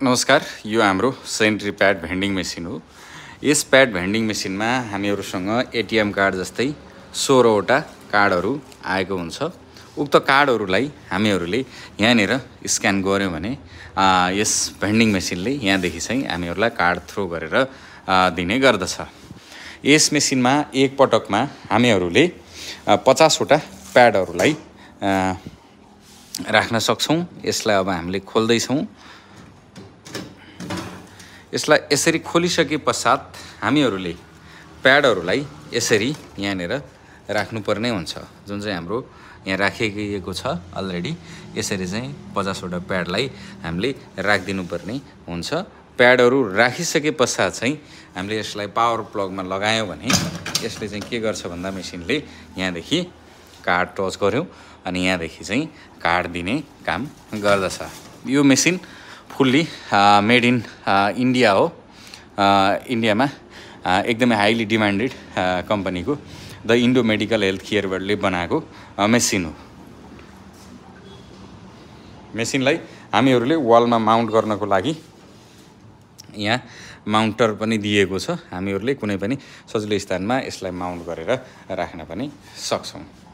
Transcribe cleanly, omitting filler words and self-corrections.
नमस्कार, यो हाम्रो सेनिटरी प्याड भेन्डिङ मेसिन हो। यस प्याड भेन्डिङ मेसिनमा हामीहरुसँग एटीएम कार्ड जस्तै 16 वटा कार्डहरु आएको हुन्छ। उक्त कार्डहरुलाई हामीहरुले यहाँनिर स्क्यान गर्यौं भने यस भेन्डिङ मेसिनले यहाँदेखि चाहिँ हामीहरुलाई कार्ड थ्रो गरेर दिने गर्दछ। यस मेसिनमा एक पटकमा हामीहरुले 50 वटा प्याडहरुलाई राख्न सक्छौं। यसलाई अब हामीले खोल्दै छौं। यसलाई यसरी खोलिसके पश्चात हामीहरुले प्याडहरुलाई यसरी यहाँनिर राख्नुपर्ने हुन्छ। जुन चाहिँ हाम्रो यहाँ राखिएको छ अलरेडी। यसरी चाहिँ 50 वटा प्याडलाई हामीले राखिदिनु पर्ने हुन्छ। प्याडहरु राखिसके पश्चात चाहिँ हामीले यसलाई पावर प्लगमा लगायौं भने यसले चाहिँ के गर्छ भन्दा मेसिनले यहाँदेखि कार्ड टच गर्यो अनि यहाँदेखि चाहिँ कार्ड दिने काम गर्दछ। यो machine fully made in India हो। इन्डियामा एकदमै हाइली डिमान्डेड कम्पनीको द इन्डो मेडिकल हेल्थ केयरले बनाएको मेसिन हो। मेसिनलाई हामीहरुले वालमा माउन्ट गर्नको लागि यहाँ माउन्टर पनि दिएको छ। हामीहरुले कुनै पनि सजिलो स्थानमा यसलाई माउन्ट गरेर राख्न पनि सक्छौं।